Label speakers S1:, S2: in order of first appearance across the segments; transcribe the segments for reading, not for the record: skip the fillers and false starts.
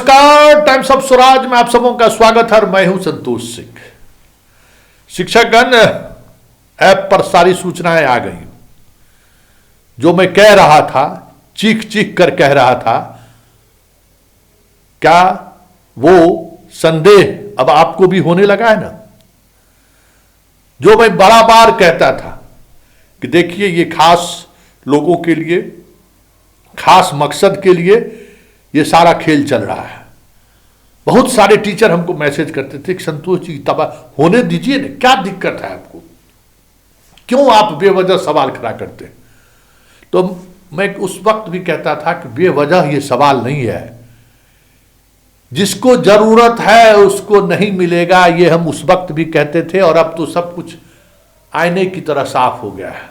S1: नमस्कार, times of Swaraj में आप सबों का स्वागत है। मैं हूं संतोष सिंह। शिक्षकगण, ऐप पर सारी सूचनाएं आ गई। जो मैं कह रहा था, चीख चीख कर कह रहा था, क्या वो संदेह अब आपको भी होने लगा है ना? जो मैं बड़ा बार कहता था कि देखिए, ये खास लोगों के लिए, खास मकसद के लिए ये सारा खेल चल रहा है। बहुत सारे टीचर हमको मैसेज करते थे कि संतोष जी तबाह होने दीजिए ना, क्या दिक्कत है आपको, क्यों आप बेवजह सवाल खड़ा करते हैं? तो मैं उस वक्त भी कहता था कि बेवजह ये सवाल नहीं है, जिसको जरूरत है उसको नहीं मिलेगा, ये हम उस वक्त भी कहते थे। और अब तो सब कुछ आईने की तरह साफ हो गया है।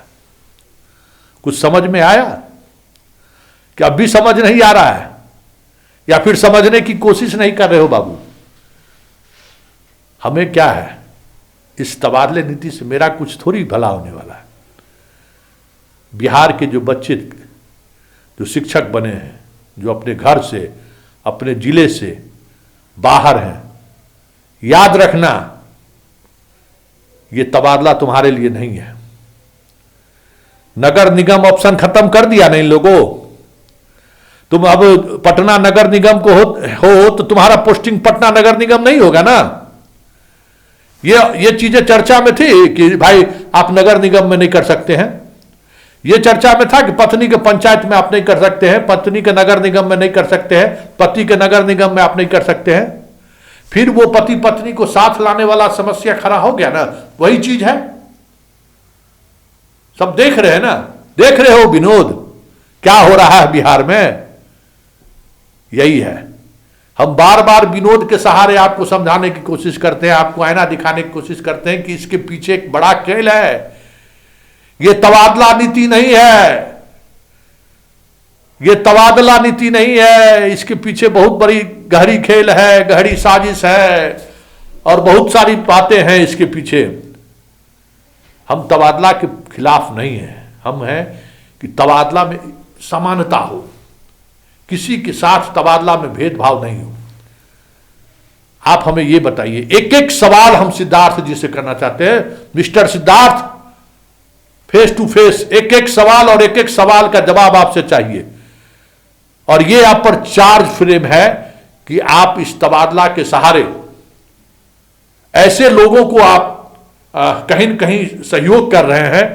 S1: कुछ समझ में आया कि अब भी समझ नहीं आ रहा है, या फिर समझने की कोशिश नहीं कर रहे हो? बाबू, हमें क्या है, इस तबादले नीति से मेरा कुछ थोड़ी भला होने वाला है। बिहार के जो बच्चे जो शिक्षक बने हैं, जो अपने घर से, अपने जिले से बाहर हैं, याद रखना, ये तबादला तुम्हारे लिए नहीं है। नगर निगम ऑप्शन खत्म कर दिया ना इन लोगों। तुम अब पटना नगर निगम को हो तो तुम्हारा पोस्टिंग पटना नगर निगम नहीं होगा ना। ये चीजें चर्चा में थी कि भाई आप नगर निगम में नहीं कर सकते हैं। ये चर्चा में था कि पत्नी के पंचायत में आप नहीं कर सकते हैं, पत्नी के नगर निगम में नहीं कर सकते हैं, पति के नगर निगम में आप नहीं कर सकते हैं। फिर वो पति पत्नी को साथ लाने वाला समस्या खड़ा हो गया ना। वही चीज है, सब देख रहे हैं ना, देख रहे हो विनोद क्या हो रहा है बिहार में। यही है, हम बार बार विनोद के सहारे आपको समझाने की कोशिश करते हैं, आपको आईना दिखाने की कोशिश करते हैं कि इसके पीछे एक बड़ा खेल है। यह तबादला नीति नहीं है, यह तबादला नीति नहीं है, इसके पीछे बहुत बड़ी गहरी खेल है, गहरी साजिश है और बहुत सारी बातें हैं इसके पीछे। हम तबादला के खिलाफ नहीं हैं, हम हैं कि तबादला में समानता हो, किसी के साथ तबादला में भेदभाव नहीं हो। आप हमें यह बताइए, एक एक सवाल हम सिद्धार्थ जी से करना चाहते हैं। Mister Siddharth, face to face एक एक सवाल और एक एक सवाल का जवाब आपसे चाहिए। और यह आप पर चार्ज फ्रेम है कि आप इस तबादला के सहारे ऐसे लोगों को आप कहीं न कहीं सहयोग कर रहे हैं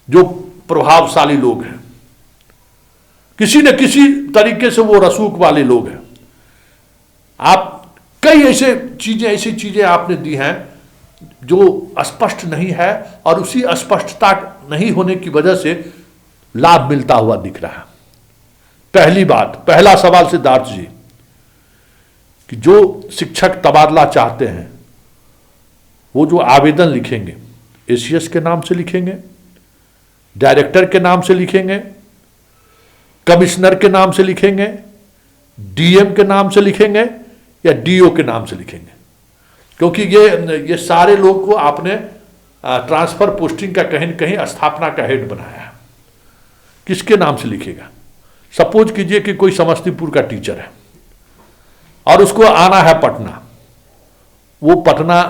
S1: जो प्रभावशाली लोग हैं, किसी न किसी तरीके से वो रसूख वाले लोग हैं। आप कई ऐसी चीजें आपने दी हैं जो स्पष्ट नहीं है, और उसी अस्पष्टता नहीं होने की वजह से लाभ मिलता हुआ दिख रहा है। पहली बात, पहला सवाल सिद्धार्थ जी, कि जो शिक्षक तबादला चाहते हैं वो जो आवेदन लिखेंगे, एसीएस के नाम से लिखेंगे, डायरेक्टर के नाम से लिखेंगे, कमिश्नर के नाम से लिखेंगे, डीएम के नाम से लिखेंगे, या डीओ के नाम से लिखेंगे? क्योंकि ये सारे लोग को आपने ट्रांसफर पोस्टिंग का कहीं न कहीं स्थापना का हेड बनाया है। किसके नाम से लिखेगा? सपोज कीजिए कि कोई समस्तीपुर का टीचर है और उसको आना है पटना, वो पटना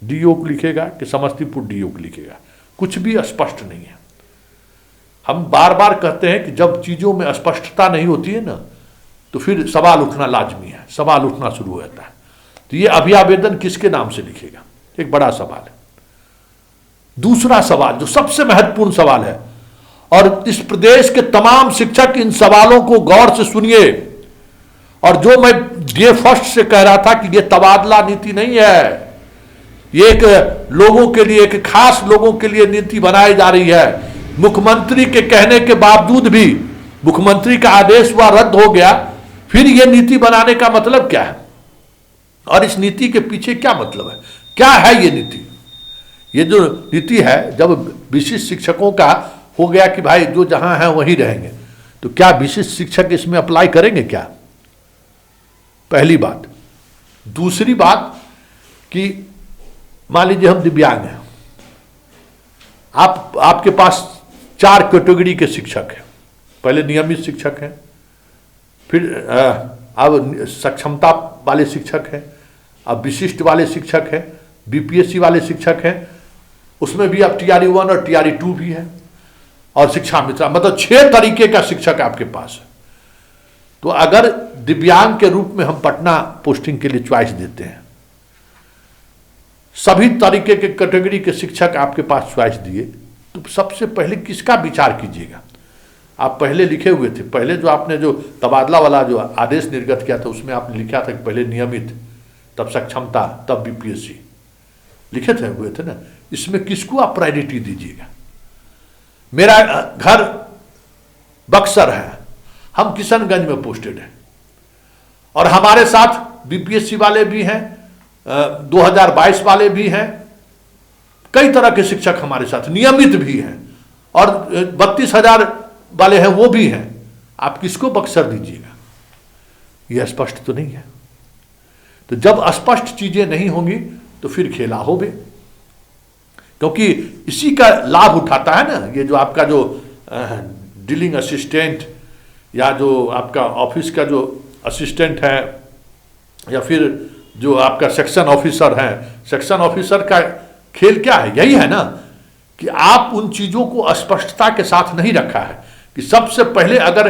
S1: डीओ को लिखेगा कि समस्तीपुर डीओ को लिखेगा? कुछ भी स्पष्ट नहीं है। हम बार बार कहते हैं कि जब चीजों में स्पष्टता नहीं होती है ना, तो फिर सवाल उठना लाजमी है, सवाल उठना शुरू हो जाता है। तो ये अभियावेदन किसके नाम से लिखेगा? एक बड़ा सवाल है। दूसरा सवाल, जो सबसे महत्वपूर्ण सवाल है, और इस प्रदेश के तमाम शिक्षक इन सवालों को गौर से सुनिए। और जो मैं डे फर्स्ट से कह रहा था कि यह तबादला नीति नहीं है, ये एक लोगों के लिए, एक खास लोगों के लिए नीति बनाई जा रही है। मुख्यमंत्री के कहने के बावजूद भी, मुख्यमंत्री का आदेश हुआ रद्द हो गया, फिर यह नीति बनाने का मतलब क्या है? और इस नीति के पीछे क्या मतलब है? क्या है ये नीति? ये जो नीति है, जब विशिष्ट शिक्षकों का हो गया कि भाई जो जहां है वहीं रहेंगे, तो क्या विशिष्ट शिक्षक इसमें अप्लाई करेंगे क्या? पहली बात। दूसरी बात कि मान लीजिए हम दिव्यांग हैं, आपके पास 4 कैटेगरी के शिक्षक हैं। पहले नियमित शिक्षक हैं, फिर अब सक्षमता वाले शिक्षक हैं, अब विशिष्ट वाले शिक्षक हैं, बीपीएससी वाले शिक्षक हैं, उसमें भी अब TRE 1 और TRE 2 भी है, और शिक्षा मित्र, मतलब 6 तरीके का शिक्षक आपके पास है। तो अगर दिव्यांग के रूप में हम पटना पोस्टिंग के लिए च्वाइस देते हैं, सभी तरीके के कैटेगरी के शिक्षक आपके पास च्वाइस दिए, तो सबसे पहले किसका विचार कीजिएगा? आप पहले लिखे हुए थे, पहले जो आपने जो तबादला वाला जो आदेश निर्गत किया था उसमें आपने लिखा था कि पहले नियमित, तब सक्षमता, तब बीपीएससी लिखे थे हुए थे ना। इसमें किसको आप प्रायोरिटी दीजिएगा? मेरा घर बक्सर है, हम किशनगंज में पोस्टेड हैं, और हमारे साथ बीपीएससी वाले भी हैं, 2022 वाले भी हैं, कई तरह के शिक्षक हमारे साथ नियमित भी हैं, और 32,000 वाले हैं वो भी हैं। आप किसको बक्सर दीजिएगा? यह स्पष्ट तो नहीं है। तो जब स्पष्ट चीजें नहीं होंगी तो फिर खेला हो बे, क्योंकि इसी का लाभ उठाता है ना ये जो आपका जो डीलिंग असिस्टेंट, या जो आपका ऑफिस का जो असिस्टेंट है, या फिर जो आपका सेक्शन ऑफिसर है। सेक्शन ऑफिसर का खेल क्या है? यही है ना कि आप उन चीज़ों को स्पष्टता के साथ नहीं रखा है कि सबसे पहले अगर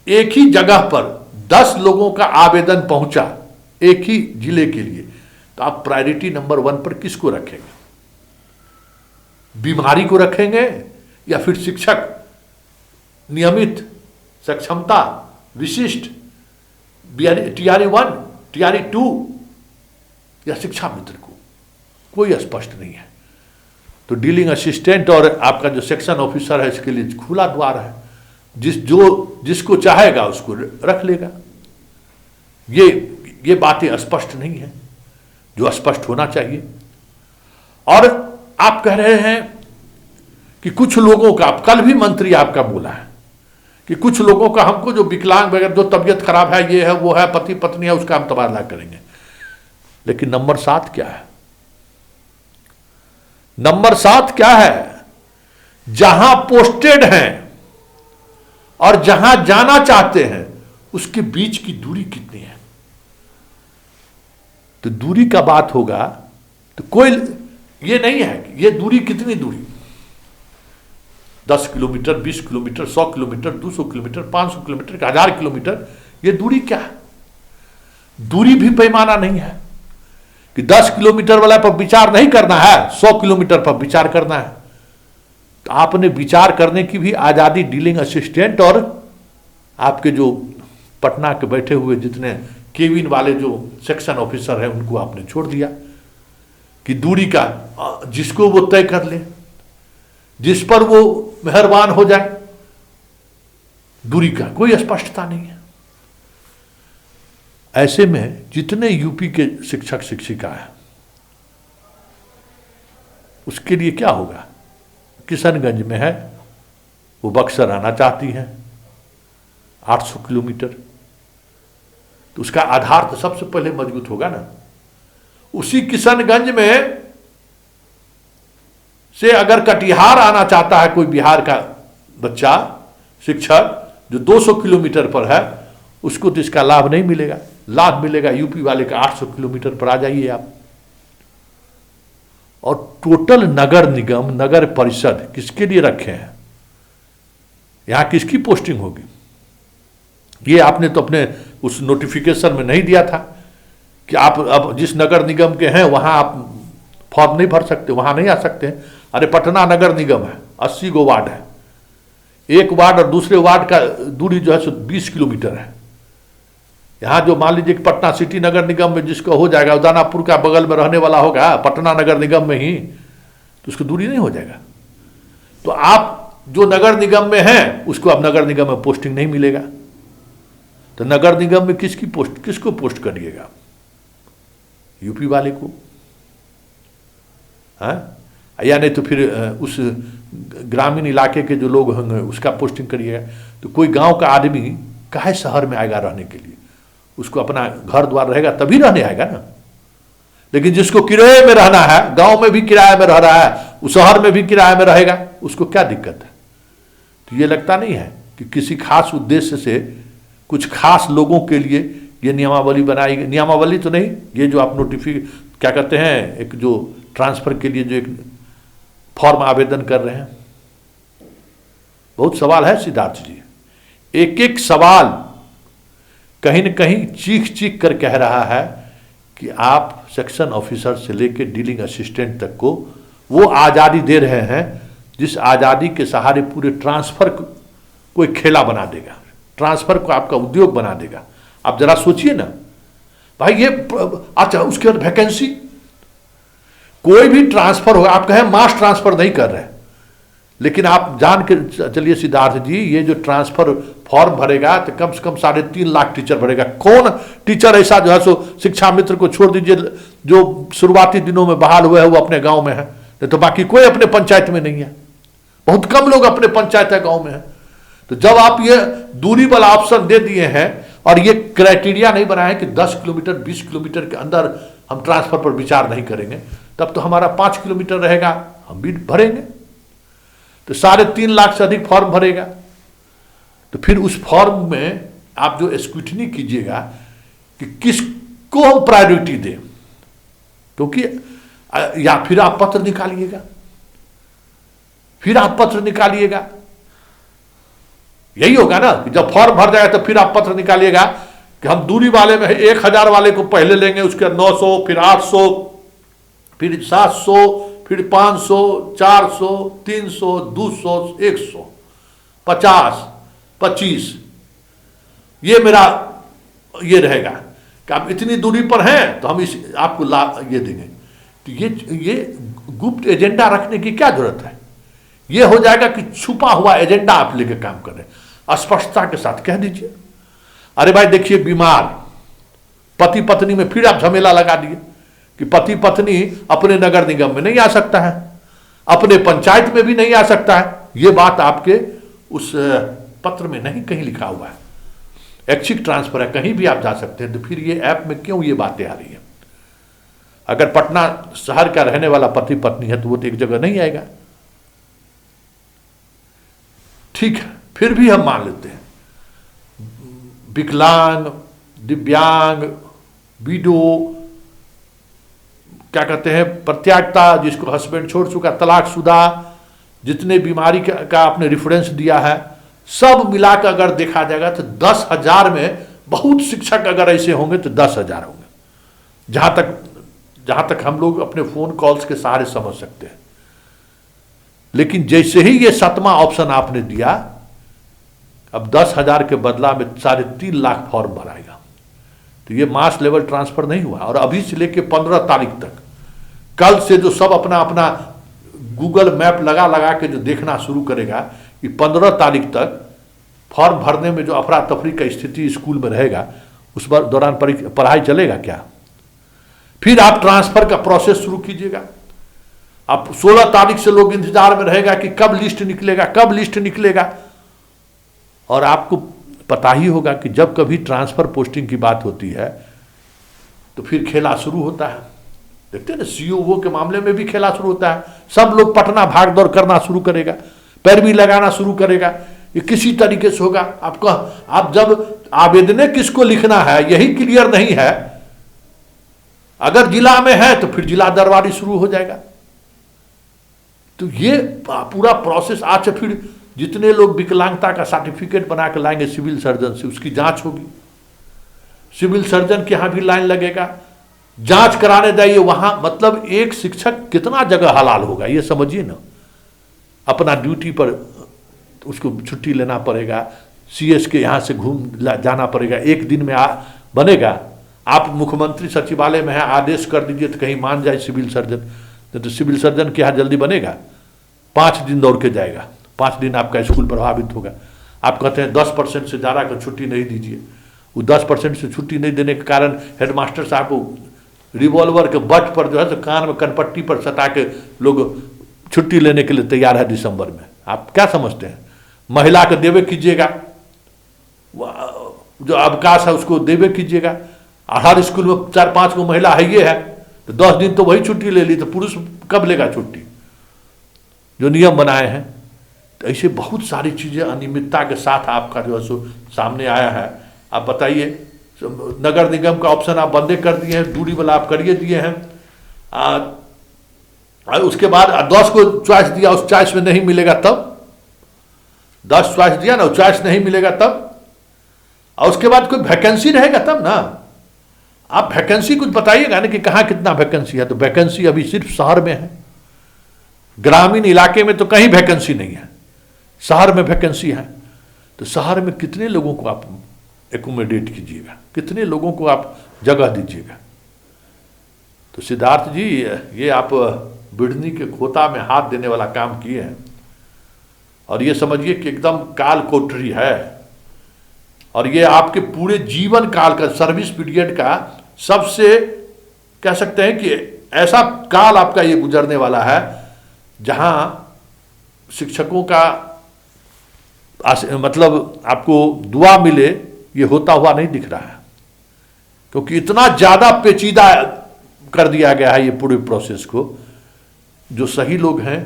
S1: एक ही जगह पर 10 लोगों का आवेदन पहुंचा एक ही जिले के लिए, तो आप प्रायोरिटी नंबर 1 पर किसको रखेंगे? बीमारी को रखेंगे या फिर शिक्षक, नियमित, सक्षमता, विशिष्ट, TRE 1, TRE 2 या शिक्षा मित्र को? कोई स्पष्ट नहीं है। तो डीलिंग असिस्टेंट और आपका जो सेक्शन ऑफिसर है इसके लिए खुला द्वार है, जिसको चाहेगा उसको रख लेगा। ये बातें स्पष्ट नहीं है जो स्पष्ट होना चाहिए। और आप कह रहे हैं कि कुछ लोगों का, कल भी मंत्री आपका बोला है कि कुछ लोगों का हमको जो विकलांग वगैरह जो तबीयत खराब है, ये है वो है, पति पत्नी है, उसका हम तबादला करेंगे। लेकिन नंबर 7 क्या है? नंबर 7 क्या है? जहां पोस्टेड हैं और जहां जाना चाहते हैं उसके बीच की दूरी कितनी है? तो दूरी का बात होगा तो कोई ये नहीं है कि ये दूरी कितनी दूरी, 10 kilometre, 20 kilometre, 100 kilometre, 200 kilometre, 500 kilometre, 1000 kilometre, ये दूरी क्या है? दूरी भी पैमाना नहीं है कि 10 किलोमीटर वाला पर विचार नहीं करना है, 100 किलोमीटर पर विचार करना है। तो आपने विचार करने की भी आज़ादी डीलिंग असिस्टेंट और आपके जो पटना के बैठे हुए जितने केबिन वाले जो सेक्शन ऑफिसर हैं उनको आपने छोड़ दिया कि दूरी का जिसको वो तय कर ले, जिस पर वो मेहरबान हो जाए। दूरी का कोई स्पष्टता नहीं है। ऐसे में जितने यूपी के शिक्षक शिक्षिका हैं उसके लिए क्या होगा? किशनगंज में है, वो बक्सर आना चाहती हैं 800 किलोमीटर, तो उसका आधार तो सबसे पहले मजबूत होगा ना। उसी किशनगंज में से अगर कटिहार आना चाहता है कोई बिहार का बच्चा शिक्षक जो 200 किलोमीटर पर है, उसको तो इसका लाभ नहीं मिलेगा। लाभ मिलेगा यूपी वाले का 800 किलोमीटर पर। आ जाइए आप। और टोटल नगर निगम, नगर परिषद किसके लिए रखे हैं? यहां किसकी पोस्टिंग होगी? ये आपने तो अपने उस नोटिफिकेशन में नहीं दिया था कि आप अब जिस नगर निगम के हैं वहां आप फॉर्म नहीं भर सकते, वहां नहीं आ सकते हैं। अरे पटना नगर निगम है, 80 गो वार्ड है, एक वार्ड और दूसरे वार्ड का दूरी जो है सो 20 किलोमीटर है। यहाँ जो मान लीजिए कि पटना सिटी नगर निगम में जिसको हो जाएगा, दानापुर का बगल में रहने वाला होगा पटना नगर निगम में ही, तो उसको दूरी नहीं हो जाएगा। तो आप जो नगर निगम में हैं उसको अब नगर निगम में पोस्टिंग नहीं मिलेगा। तो नगर निगम में किसको पोस्ट करिएगा? यूपी वाले को, हाँ? या नहीं तो फिर उस ग्रामीण इलाके के जो लोग होंगे उसका पोस्टिंग करिएगा। तो कोई गांव का आदमी काहे शहर में आएगा रहने के लिए? उसको अपना घर द्वार रहेगा तभी रहने आएगा ना। लेकिन जिसको किराए में रहना है, गांव में भी किराए में रह रहा है, उस शहर में भी किराए में रहेगा, उसको क्या दिक्कत है? तो ये लगता नहीं है कि किसी खास उद्देश्य से कुछ खास लोगों के लिए ये नियमावली बनाई गई, नियमावली तो नहीं, ये जो आप क्या कहते हैं, एक जो ट्रांसफ़र के लिए जो एक फॉर्म आवेदन कर रहे हैं, बहुत सवाल है सिद्धार्थ जी। एक एक सवाल कहीं न कहीं चीख चीख कर कह रहा है कि आप सेक्शन ऑफिसर से लेकर डीलिंग असिस्टेंट तक को वो आज़ादी दे रहे हैं जिस आज़ादी के सहारे पूरे ट्रांसफ़र को एक खेला बना देगा, ट्रांसफ़र को आपका उद्योग बना देगा। आप जरा सोचिए ना भाई, ये अच्छा, उसके बाद वैकेंसी, कोई भी ट्रांसफ़र हो, आप कहें मास ट्रांसफ़र नहीं कर रहे, लेकिन आप जान के चलिए सिद्धार्थ जी, ये जो ट्रांसफ़र फॉर्म भरेगा तो कम से कम 3.5 लाख टीचर भरेगा। कौन टीचर ऐसा जो है सो शिक्षा मित्र को छोड़ दीजिए, जो शुरुआती दिनों में बहाल हुए हैं वो अपने गांव में है, नहीं तो बाकी कोई अपने पंचायत में नहीं है, बहुत कम लोग अपने पंचायत या गांव में है। तो जब आप ये दूरी वाला ऑप्शन दे दिए हैं और ये क्राइटेरिया नहीं बनाए कि 10 किलोमीटर 20 किलोमीटर के अंदर हम ट्रांसफ़र पर विचार नहीं करेंगे, तब तो हमारा 5 किलोमीटर रहेगा, हम भी भरेंगे। तो 3.5 लाख से अधिक फॉर्म भरेगा, तो फिर उस फॉर्म में आप जो स्क्रूटनी कीजिएगा कि किसको हम प्रायोरिटी दें, क्योंकि या फिर आप पत्र निकालिएगा, यही होगा ना कि जब फॉर्म भर जाए तो फिर आप पत्र निकालिएगा कि हम दूरी वाले में 1000 वाले को पहले लेंगे, उसके बाद 900, फिर 800, फिर 700, फिर 500, 400, 300, 200, 100, 50, 25, ये मेरा ये रहेगा कि आप इतनी दूरी पर हैं तो हम इस आपको ये देंगे। तो ये गुप्त एजेंडा रखने की क्या जरूरत है? ये हो जाएगा कि छुपा हुआ एजेंडा आप लेके काम कर रहे हैं। स्पष्टता के साथ कह दीजिए, अरे भाई देखिए, बीमार पति पत्नी में फिर आप झमेला लगा दिए कि पति पत्नी अपने नगर निगम में नहीं आ सकता है, अपने पंचायत में भी नहीं आ सकता है। ये बात आपके उस पत्र में नहीं कहीं लिखा हुआ है, ऐच्छिक ट्रांसफर है, कहीं भी आप जा सकते हैं। तो फिर ये ऐप में क्यों ये बातें आ रही है? अगर पटना शहर का रहने वाला पति पत्नी है तो वो तो एक जगह नहीं आएगा। ठीक है, फिर भी हम मान लेते हैं विकलांग, दिव्यांग, विडो, क्या कहते हैं, प्रत्यागता, जिसको हस्बैंड छोड़ चुका, तलाकशुदा, जितने बीमारी का आपने रेफरेंस दिया है, सब मिलाकर अगर देखा जाएगा तो 10,000 में बहुत शिक्षक अगर ऐसे होंगे तो 10,000 होंगे, जहां तक हम लोग अपने फोन कॉल्स के सहारे समझ सकते हैं। लेकिन जैसे ही ये 7वां ऑप्शन आपने दिया, अब 10,000 के बदला में 3.5 लाख फॉर्म भराएगा, तो ये मास लेवल ट्रांसफर नहीं हुआ। और अभी से लेके 15 तारीख तक, कल से जो सब अपना अपना गूगल मैप लगा के जो देखना शुरू करेगा कि 15 तारीख तक फॉर्म भरने में जो अफरा तफरी का स्थिति स्कूल में रहेगा, उस दौरान पढ़ाई चलेगा क्या? फिर आप ट्रांसफर का प्रोसेस शुरू कीजिएगा। आप 16 तारीख से लोग इंतजार में रहेगा कि कब लिस्ट निकलेगा। और आपको पता ही होगा कि जब कभी ट्रांसफर पोस्टिंग की बात होती है तो फिर खेला शुरू होता है। देखते हैं ना, सीओओ के मामले में भी खेला शुरू होता है। सब लोग पटना भाग दौड़ करना शुरू करेगा, पैरवी लगाना शुरू करेगा। ये किसी तरीके से होगा। आप जब आवेदन किसको लिखना है यही क्लियर नहीं है, अगर जिला में है तो फिर जिला दरबारी शुरू हो जाएगा। तो ये पूरा प्रोसेस आज से, फिर जितने लोग विकलांगता का सर्टिफिकेट बना के लाएंगे सिविल सर्जन से, उसकी जांच होगी, सिविल सर्जन के यहाँ भी लाइन लगेगा, जांच कराने जाइए वहां। मतलब एक शिक्षक कितना जगह हलाल होगा ये समझिए ना। अपना ड्यूटी पर उसको छुट्टी लेना पड़ेगा, सीएस के यहाँ से जाना पड़ेगा, एक दिन में बनेगा। आप मुख्यमंत्री सचिवालय में है, आदेश कर दीजिए तो कहीं मान जाए सिविल सर्जन, तो सिविल सर्जन के यहाँ जल्दी बनेगा? 5 दिन दौड़ के जाएगा, 5 दिन आपका स्कूल प्रभावित होगा। आप कहते हैं 10% से ज़्यादा को छुट्टी नहीं दीजिए। वो 10% से छुट्टी नहीं देने के कारण हेडमास्टर साहब को रिवॉल्वर के बट पर जो है तो कान में कनपट्टी पर सटा के लोग छुट्टी लेने के लिए तैयार है दिसंबर में। आप क्या समझते हैं? महिला को देवे कीजिएगा, जो अवकाश है उसको देवे कीजिएगा। हर स्कूल में 4-5 को महिला है ये है, तो 10 दिन तो वही छुट्टी ले ली, तो पुरुष कब लेगा छुट्टी? जो नियम बनाए हैं। तो ऐसे बहुत सारी चीज़ें अनियमितता के साथ आपका जो है सो सामने आया है। आप बताइए नगर निगम का ऑप्शन आप बंदे कर दिए हैं, दूरी वाला आप करिए दिए हैं। उसके बाद 10 को चॉइस दिया, उस चॉइस में नहीं मिलेगा तब 10 चॉइस दिया ना, चॉइस नहीं मिलेगा तब, और उसके बाद कोई वैकेंसी रहेगा तब ना। आप वैकेंसी कुछ बताइएगा ना कि कहाँ कितना वैकेंसी है। तो वैकेंसी अभी सिर्फ शहर में है, ग्रामीण इलाके में तो कहीं वैकेंसी नहीं है, शहर में वैकेंसी है। तो शहर में कितने लोगों को आप एकोमोडेट कीजिएगा, कितने लोगों को आप जगह दीजिएगा। तो सिद्धार्थ जी, ये आप बिढ़नी के खोता में हाथ देने वाला काम किए हैं, और ये समझिए कि एकदम काल कोठरी है, और ये आपके पूरे जीवन काल का, सर्विस पीरियड का सबसे कह सकते हैं कि ऐसा काल आपका ये गुजरने वाला है जहां शिक्षकों का मतलब आपको दुआ मिले, ये होता हुआ नहीं दिख रहा है, क्योंकि इतना ज्यादा पेचीदा कर दिया गया है ये पूरे प्रोसेस को। जो सही लोग हैं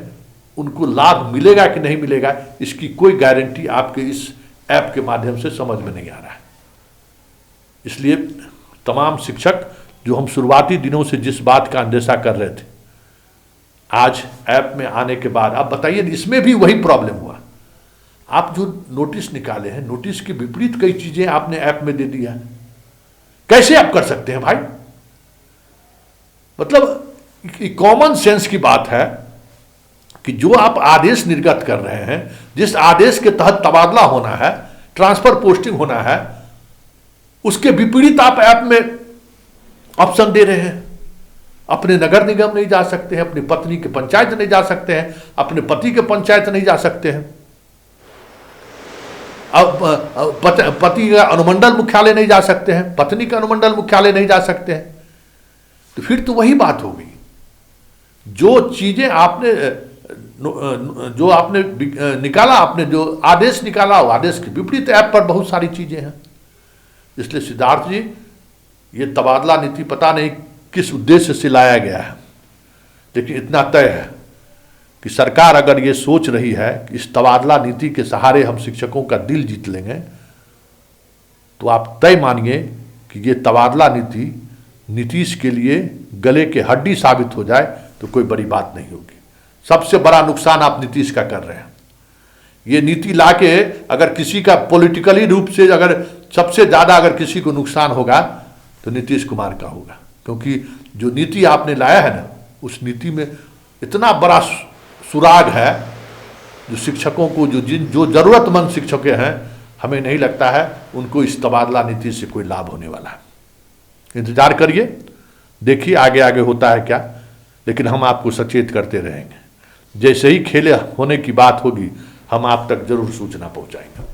S1: उनको लाभ मिलेगा कि नहीं मिलेगा, इसकी कोई गारंटी आपके इस ऐप के माध्यम से समझ में नहीं आ रहा है। इसलिए तमाम शिक्षक जो हम शुरुआती दिनों से जिस बात का अंदेशा कर रहे थे, आज ऐप में आने के बाद आप बताइए, इसमें भी वही प्रॉब्लम हुआ। आप जो नोटिस निकाले हैं, नोटिस के विपरीत कई चीजें आपने ऐप में दे दिया है। कैसे आप कर सकते हैं भाई? मतलब कॉमन सेंस की बात है कि जो आप आदेश निर्गत कर रहे हैं, जिस आदेश के तहत तबादला होना है, ट्रांसफर पोस्टिंग होना है, उसके विपरीत आप ऐप में ऑप्शन दे रहे हैं। अपने नगर निगम नहीं जा सकते हैं, अपनी पत्नी के पंचायत नहीं जा सकते हैं, अपने पति के पंचायत नहीं जा सकते हैं, अब पति का अनुमंडल मुख्यालय नहीं जा सकते हैं, पत्नी का अनुमंडल मुख्यालय नहीं जा सकते हैं। तो फिर तो वही बात हो गई, जो चीजें आपने जो आपने निकाला, आपने जो आदेश निकाला, वो आदेश के विपरीत ऐप पर बहुत सारी चीजें हैं। इसलिए सिद्धार्थ जी, ये तबादला नीति पता नहीं किस उद्देश्य से लाया गया है, लेकिन इतना तय है कि सरकार अगर ये सोच रही है कि इस तबादला नीति के सहारे हम शिक्षकों का दिल जीत लेंगे, तो आप तय मानिए कि ये तबादला नीति नीतीश के लिए गले के हड्डी साबित हो जाए तो कोई बड़ी बात नहीं होगी। सबसे बड़ा नुकसान आप नीतीश का कर रहे हैं। ये नीति लाके अगर किसी का पॉलिटिकली रूप से अगर सबसे ज्यादा अगर किसी को नुकसान होगा तो नीतीश कुमार का होगा, क्योंकि जो नीति आपने लाया है ना, उस नीति में इतना बड़ा सुराग है जो शिक्षकों को, जो जरूरतमंद शिक्षक हैं, हमें नहीं लगता है उनको इस तबादला नीति से कोई लाभ होने वाला है। इंतजार करिए, देखिए आगे आगे होता है क्या, लेकिन हम आपको सचेत करते रहेंगे। जैसे ही खेले होने की बात होगी, हम आप तक जरूर सूचना पहुंचाएंगे।